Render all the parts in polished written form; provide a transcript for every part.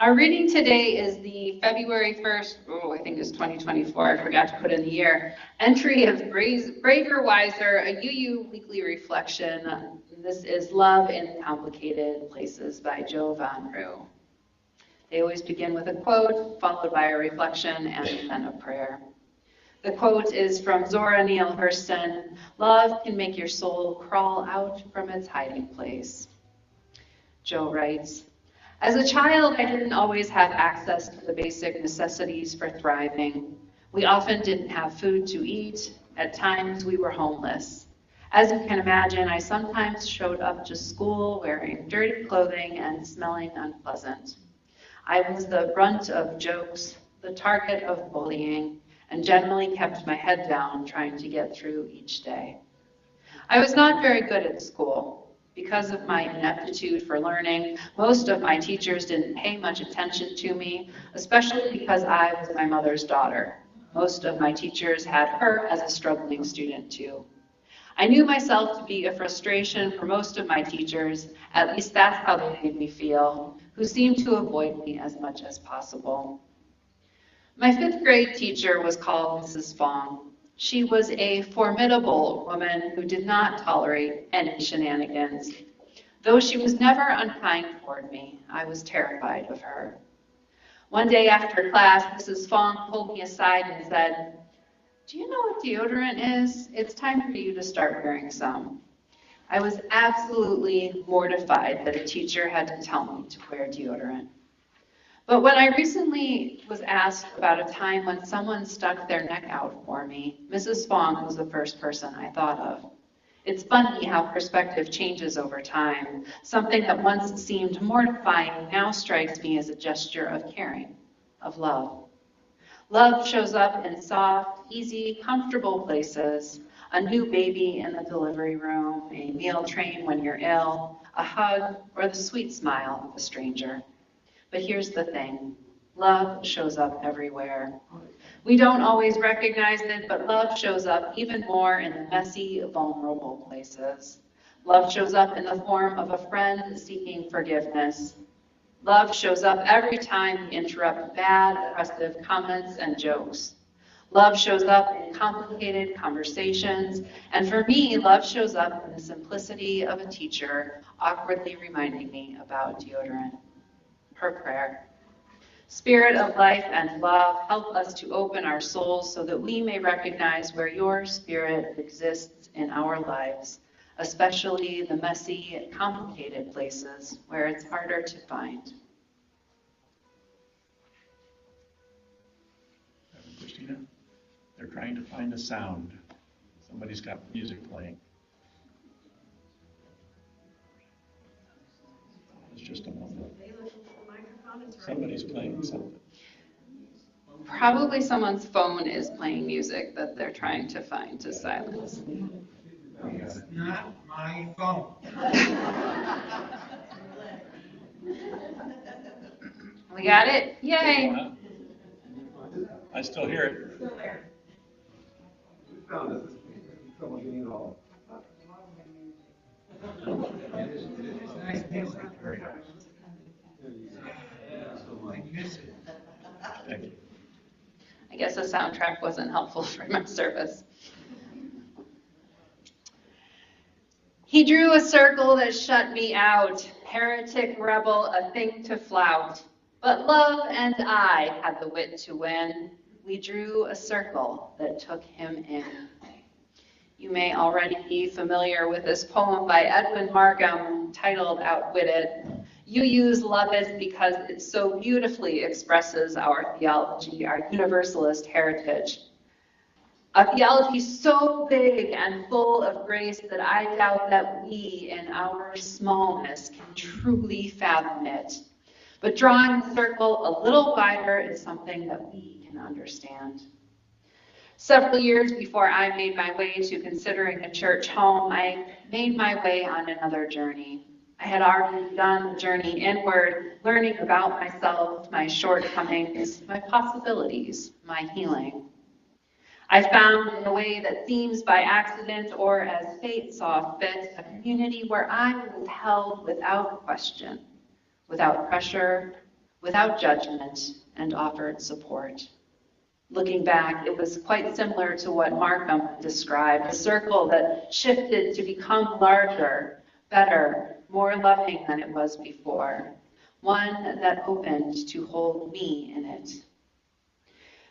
Our reading today is the February 1st, I think it's 2024, I forgot to put in the year, entry of Braver Wiser, a UU weekly reflection. This is Love in Complicated Places by Joe Von Rue. They always begin with a quote, followed by a reflection, and then a prayer. The quote is from Zora Neale Hurston, "Love can make your soul crawl out from its hiding place." Joe writes, "As a child, I didn't always have access to the basic necessities for thriving. We often didn't have food to eat. At times, we were homeless. As you can imagine, I sometimes showed up to school wearing dirty clothing and smelling unpleasant. I was the brunt of jokes, the target of bullying, and generally kept my head down trying to get through each day. I was not very good at school. Because of my ineptitude for learning, most of my teachers didn't pay much attention to me, especially because I was my mother's daughter. Most of my teachers had her as a struggling student too. I knew myself to be a frustration for most of my teachers, at least that's how they made me feel, who seemed to avoid me as much as possible. My 5th grade teacher was called Mrs. Fong. She was a formidable woman who did not tolerate any shenanigans. Though she was never unkind toward me, I was terrified of her. One day after class, Mrs. Fong pulled me aside and said, "Do you know what deodorant is? It's time for you to start wearing some." I was absolutely mortified that a teacher had to tell me to wear deodorant. But when I recently was asked about a time when someone stuck their neck out for me, Mrs. Fong was the first person I thought of. It's funny how perspective changes over time. Something that once seemed mortifying now strikes me as a gesture of caring, of love. Love shows up in soft, easy, comfortable places. A new baby in the delivery room, a meal train when you're ill, a hug, or the sweet smile of a stranger. But here's the thing, love shows up everywhere. We don't always recognize it, but love shows up even more in the messy, vulnerable places. Love shows up in the form of a friend seeking forgiveness. Love shows up every time we interrupt bad, oppressive comments and jokes. Love shows up in complicated conversations, and for me, love shows up in the simplicity of a teacher awkwardly reminding me about deodorant. Her prayer. Spirit of life and love, help us to open our souls so that we may recognize where your spirit exists in our lives, especially the messy, complicated places where it's harder to find. Kristina, they're trying to find a sound. Somebody's got music playing. It's just a moment. Somebody's playing something. Probably someone's phone is playing music that they're trying to find to silence. It's not my phone. We got it? Yay! I still hear it. Still there. We found it. Someone getting it all. It's nice music. Very nice. I miss it. Thank you. I guess the soundtrack wasn't helpful for my service. He drew a circle that shut me out, heretic rebel, a thing to flout. But love and I had the wit to win. We drew a circle that took him in. You may already be familiar with this poem by Edwin Markham titled Outwitted. You use love it because it so beautifully expresses our theology, our universalist heritage. A theology so big and full of grace that I doubt that we, in our smallness, can truly fathom it. But drawing the circle a little wider is something that we can understand. Several years before I made my way to considering a church home, I made my way on another journey. I had already begun the journey inward, learning about myself, my shortcomings, my possibilities, my healing. I found, in a way that seems by accident or as fate saw fit, a community where I was held without question, without pressure, without judgment, and offered support. Looking back, it was quite similar to what Markham described, a circle that shifted to become larger, better, more loving than it was before, one that opened to hold me in it.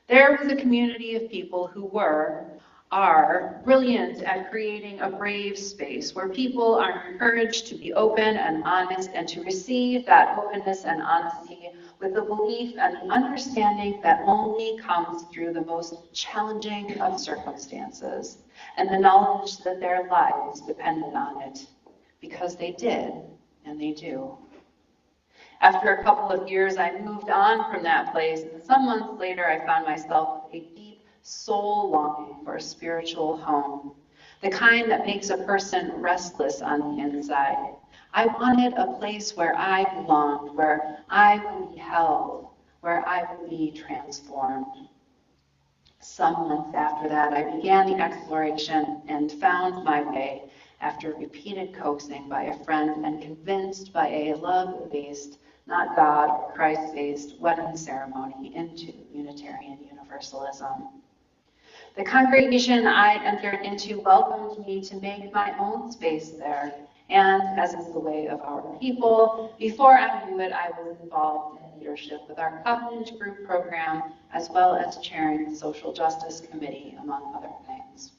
There was a community of people who are brilliant at creating a brave space where people are encouraged to be open and honest and to receive that openness and honesty with the belief and the understanding that only comes through the most challenging of circumstances and the knowledge that their lives depended on it, because they did and they do. After a couple of years, I moved on from that place, and some months later, I found myself with a deep soul longing for a spiritual home, the kind that makes a person restless on the inside. I wanted a place where I belonged, where I would be held, where I would be transformed. Some months after that, I began the exploration and found my way, after repeated coaxing by a friend and convinced by a love-based, not God or Christ-based wedding ceremony, into Unitarian Universalism. The congregation I entered into welcomed me to make my own space there, and as is the way of our people, before I knew it, I was involved in leadership with our Covenant Group program, as well as chairing the Social Justice Committee, among other things.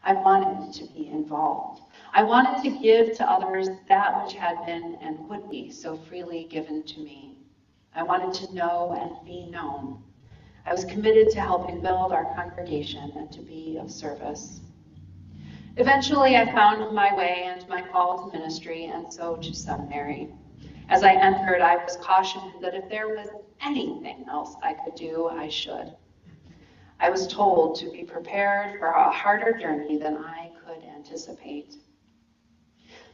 I wanted to be involved. I wanted to give to others that which had been and would be so freely given to me. I wanted to know and be known. I was committed to helping build our congregation and to be of service. Eventually, I found my way and my call to ministry, and so to seminary. As I entered, I was cautioned that if there was anything else I could do, I should. I was told to be prepared for a harder journey than I could anticipate.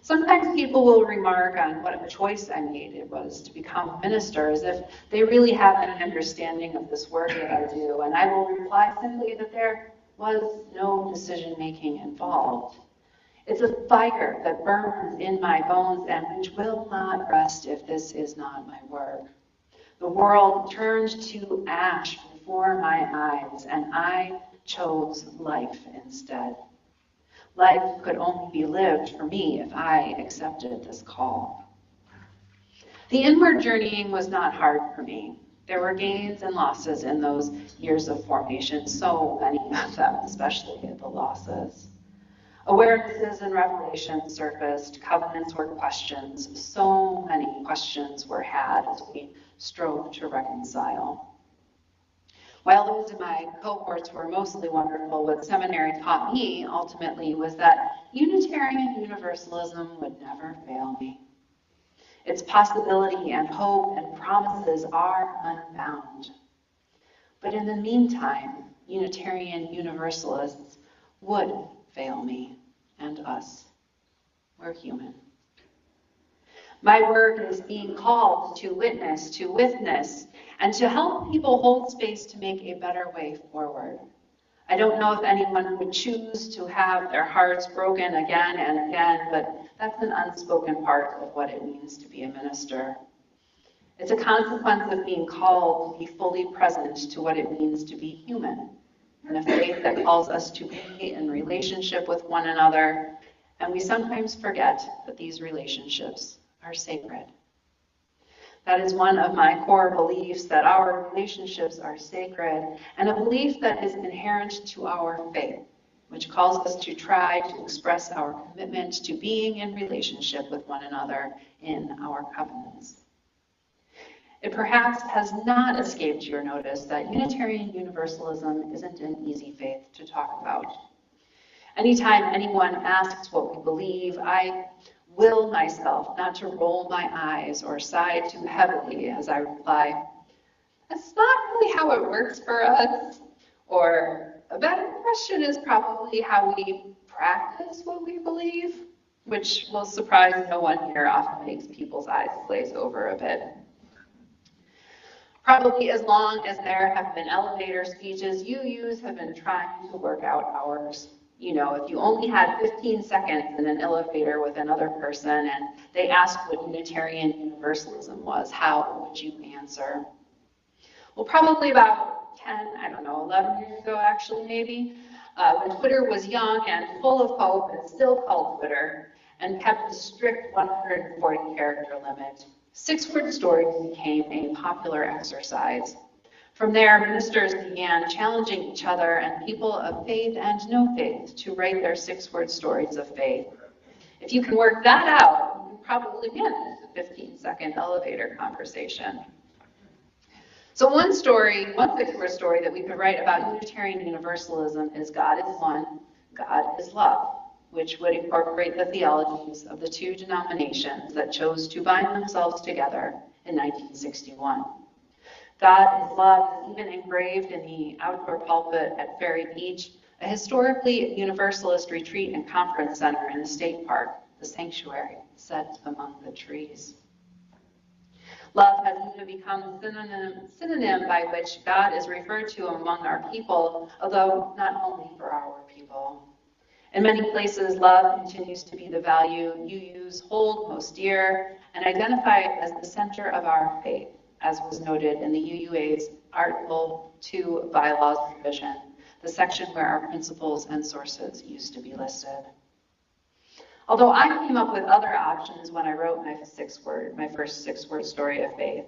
Sometimes people will remark on what a choice I made it was to become a minister, as if they really have any understanding of this work that I do, and I will reply simply that there was no decision-making involved. It's a fire that burns in my bones and which will not rest if this is not my work. The world turned to ash before my eyes, and I chose life instead. Life could only be lived for me if I accepted this call. The inward journeying was not hard for me. There were gains and losses in those years of formation, so many of them, especially the losses. Awarenesses and revelations surfaced, covenants were questioned, so many questions were had as we strove to reconcile. While those in my cohorts were mostly wonderful, what seminary taught me ultimately was that Unitarian Universalism would never fail me. Its possibility and hope and promises are unbound. But in the meantime, Unitarian Universalists would fail me and us. We're human. My work is being called to witness, and to help people hold space to make a better way forward. I don't know if anyone would choose to have their hearts broken again and again, but that's an unspoken part of what it means to be a minister. It's a consequence of being called to be fully present to what it means to be human, and a faith that calls us to be in relationship with one another, and we sometimes forget that these relationships are sacred. That is one of my core beliefs, that our relationships are sacred, and a belief that is inherent to our faith, which calls us to try to express our commitment to being in relationship with one another in our covenants. It perhaps has not escaped your notice that Unitarian Universalism isn't an easy faith to talk about. Anytime anyone asks what we believe, I will myself not to roll my eyes or sigh too heavily as I reply, "That's not really how it works for us," or "a better question is probably how we practice what we believe," which will surprise no one here, often makes people's eyes glaze over a bit. Probably as long as there have been elevator speeches, UUs have been trying to work out ours. if you only had 15 seconds in an elevator with another person and they asked what Unitarian Universalism was, how would you answer? Well, probably about 11 years ago, actually, maybe, when Twitter was young and full of hope and still called Twitter and kept a strict 140-character limit, 6-word stories became a popular exercise. From there, ministers began challenging each other and people of faith and no faith to write their 6-word stories of faith. If you can work that out, you probably win a 15-second elevator conversation. So one 6-word story that we could write about Unitarian Universalism is God is one, God is love, which would incorporate the theologies of the two denominations that chose to bind themselves together in 1961. God is love is even engraved in the outdoor pulpit at Ferry Beach, a historically Universalist retreat and conference center in the state park, the sanctuary set among the trees. Love has even become a synonym by which God is referred to among our people, although not only for our people. In many places, love continues to be the value UUs hold most dear and identify as the center of our faith, as was noted in the UUA's Article 2 Bylaws revision, the section where our principles and sources used to be listed. Although I came up with other options when I wrote my first 6-word story of faith,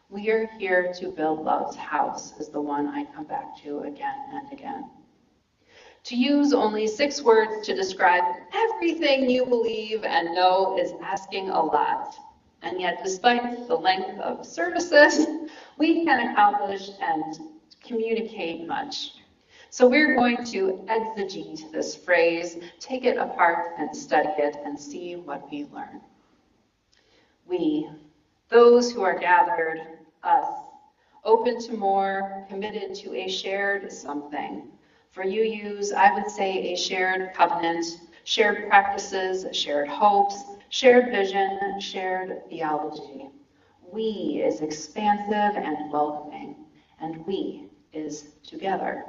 we are here to build love's house is the one I come back to again and again. To use only 6 words to describe everything you believe and know is asking a lot. And yet, despite the length of services, we can accomplish and communicate much. So we're going to exegete this phrase, take it apart and study it and see what we learn. We, those who are gathered, us, open to more, committed to a shared something. For UUs, I would say a shared covenant, shared practices, shared hopes, shared vision, shared theology. We is expansive and welcoming, and we is together.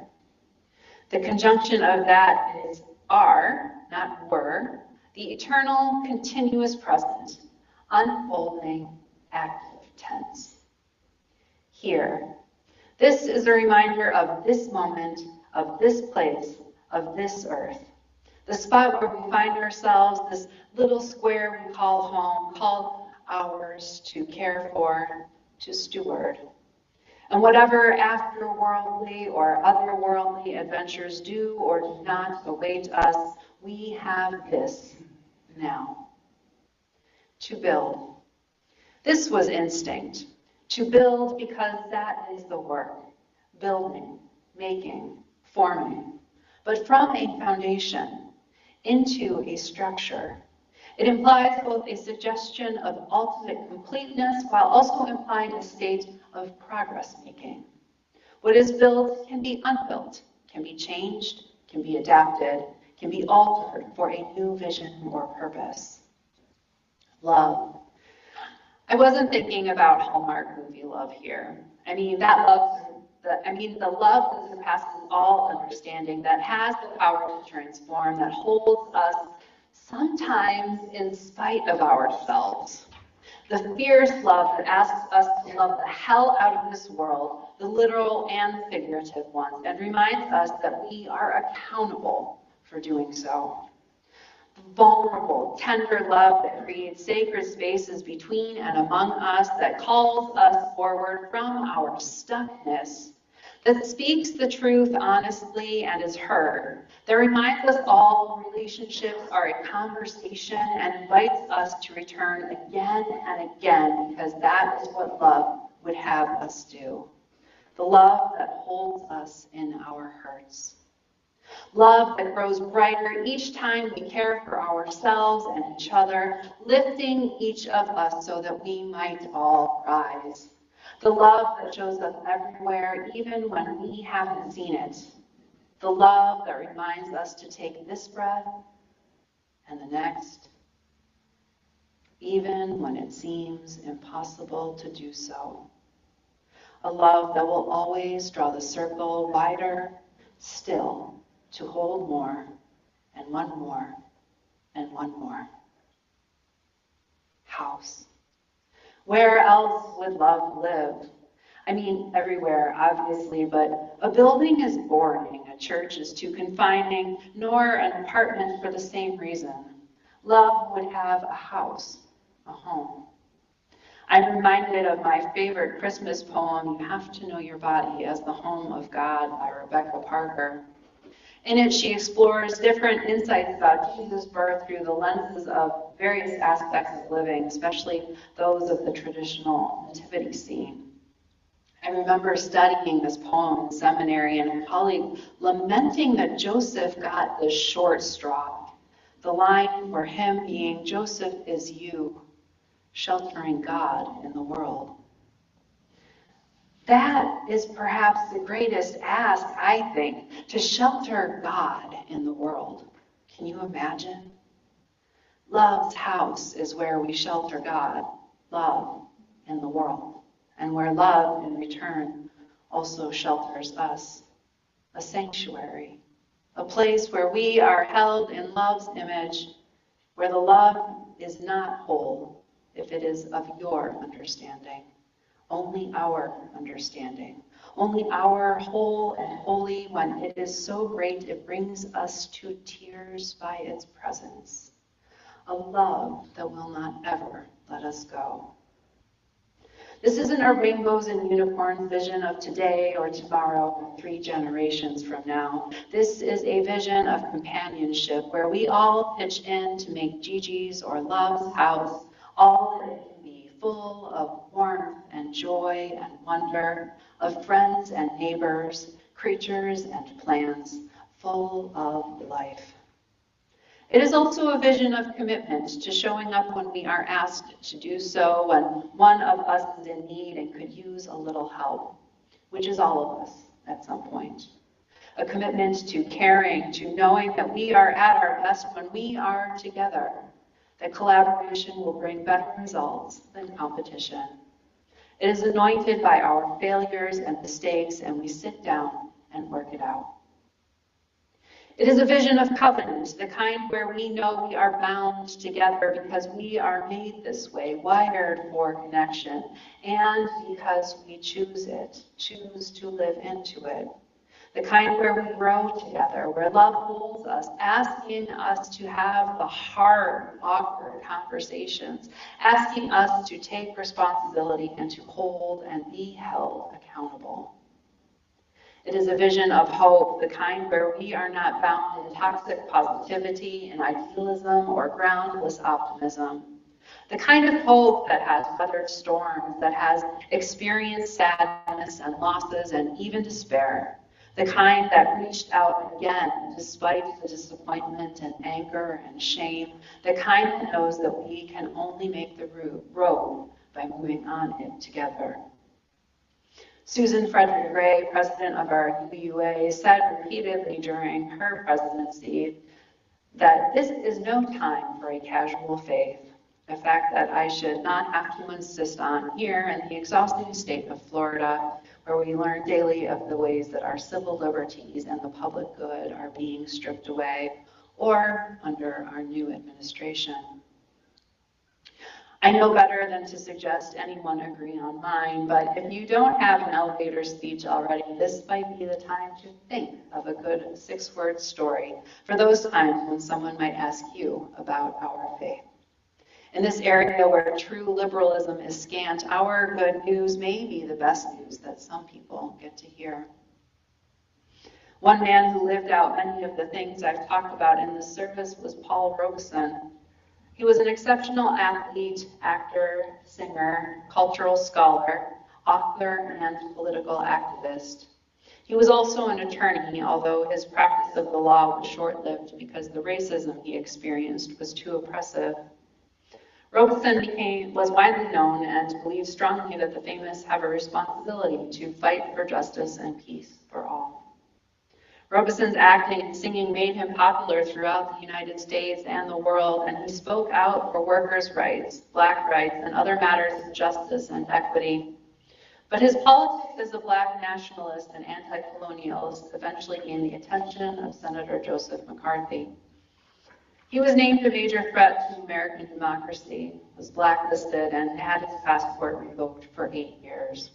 The conjunction of that is are, not were, the eternal, continuous present, unfolding, active tense. Here, this is a reminder of this moment, of this place, of this earth. The spot where we find ourselves, this little square we call home, called ours to care for, to steward. And whatever afterworldly or otherworldly adventures do or do not await us, we have this now. To build. This was instinct. To build because that is the work. Building, making, forming. But from a foundation into a structure. It implies both a suggestion of ultimate completeness while also implying a state of progress making. What is built can be unbuilt, can be changed, can be adapted, can be altered for a new vision or purpose. Love. I wasn't thinking about Hallmark movie love here. The love that surpasses all understanding, that has the power to transform, that holds us sometimes in spite of ourselves. The fierce love that asks us to love the hell out of this world, the literal and the figurative ones, and reminds us that we are accountable for doing so. The vulnerable, tender love that creates sacred spaces between and among us, that calls us forward from our stuckness, that speaks the truth honestly and is heard, that reminds us all relationships are a conversation and invites us to return again and again because that is what love would have us do. The love that holds us in our hurts. Love that grows brighter each time we care for ourselves and each other, lifting each of us so that we might all rise. The love that shows up everywhere, even when we haven't seen it. The love that reminds us to take this breath and the next, even when it seems impossible to do so. A love that will always draw the circle wider, still, to hold more, and one more, and one more. House. Where else would love live? I mean, everywhere, obviously, but a building is boring, a church is too confining, nor an apartment for the same reason. Love would have a house, a home. I'm reminded of my favorite Christmas poem, You Have to Know Your Body as the Home of God by Rebecca Parker. In it, she explores different insights about Jesus' birth through the lenses of various aspects of living, especially those of the traditional nativity scene. I remember studying this poem in seminary and a colleague lamenting that Joseph got the short straw. The line for him being, Joseph is you, sheltering God in the world. That is perhaps the greatest ask, I think, to shelter God in the world. Can you imagine? Love's house is where we shelter God, love in the world, and where love in return also shelters us, a sanctuary, a place where we are held in love's image, where the love is not whole if it is of your understanding. Only our understanding, only our whole and holy when it is so great it brings us to tears by its presence. A love that will not ever let us go. This isn't a rainbows and unicorns vision of today or tomorrow or 3 generations from now. This is a vision of companionship where we all pitch in to make Gigi's or Love's house all that it can be, full of warmth and joy and wonder, of friends and neighbors, creatures and plants, full of life. It is also a vision of commitment to showing up when we are asked to do so, when one of us is in need and could use a little help, which is all of us at some point. A commitment to caring, to knowing that we are at our best when we are together, that collaboration will bring better results than competition. It is anointed by our failures and mistakes, and we sit down and work it out. It is a vision of covenant, the kind where we know we are bound together because we are made this way, wired for connection, and because we choose it, choose to live into it. The kind where we grow together, where love holds us, asking us to have the hard, awkward conversations, asking us to take responsibility and to hold and be held accountable. It is a vision of hope, the kind where we are not bound in toxic positivity and idealism or groundless optimism. The kind of hope that has weathered storms, that has experienced sadness and losses and even despair. The kind that reached out again despite the disappointment and anger and shame. The kind that knows that we can only make the road by moving on it together. Susan Frederick Gray, president of our UUA, said repeatedly during her presidency that this is no time for a casual faith, a fact that I should not have to insist on here in the exhausting state of Florida, where we learn daily of the ways that our civil liberties and the public good are being stripped away, or under our new administration. I know better than to suggest anyone agree on mine, but if you don't have an elevator speech already, this might be the time to think of a good 6-word story for those times when someone might ask you about our faith. In this area where true liberalism is scant, our good news may be the best news that some people get to hear. One man who lived out many of the things I've talked about in this service was Paul Robeson. He was an exceptional athlete, actor, singer, cultural scholar, author, and political activist. He was also an attorney, although his practice of the law was short-lived because the racism he experienced was too oppressive. Robeson was widely known and believed strongly that the famous have a responsibility to fight for justice and peace for all. Robeson's acting and singing made him popular throughout the United States and the world, and he spoke out for workers' rights, black rights, and other matters of justice and equity. But his politics as a black nationalist and anti-colonialist eventually gained the attention of Senator Joseph McCarthy. He was named a major threat to American democracy, was blacklisted, and had his passport revoked for 8 years.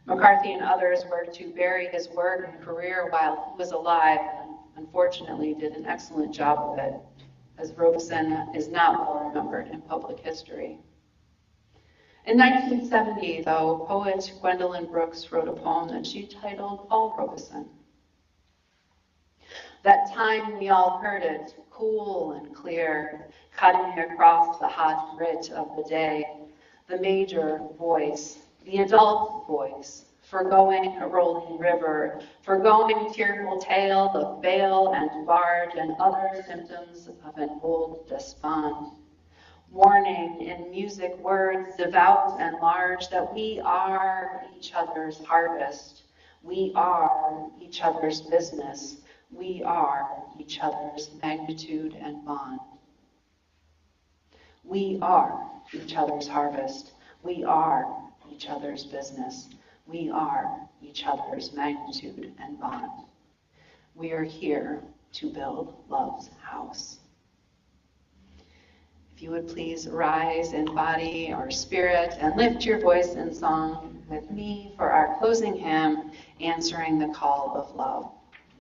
McCarthy and others worked to bury his work and career while he was alive, and unfortunately did an excellent job of it, as Robeson is not well remembered in public history. In 1970, though, poet Gwendolyn Brooks wrote a poem that she titled Paul Robeson. That time we all heard it, cool and clear, cutting across the hot grit of the day, the major voice, the adult voice, foregoing a rolling river, foregoing tearful tale of bale and barge and other symptoms of an old despond. Warning in music words devout and large that we are each other's harvest, we are each other's business, we are each other's magnitude and bond. We are each other's harvest, we are each other's business, we are each other's magnitude and bond. We are here to build love's house. If you would please rise in body or spirit and lift your voice in song with me for our closing hymn, Answering the Call of Love.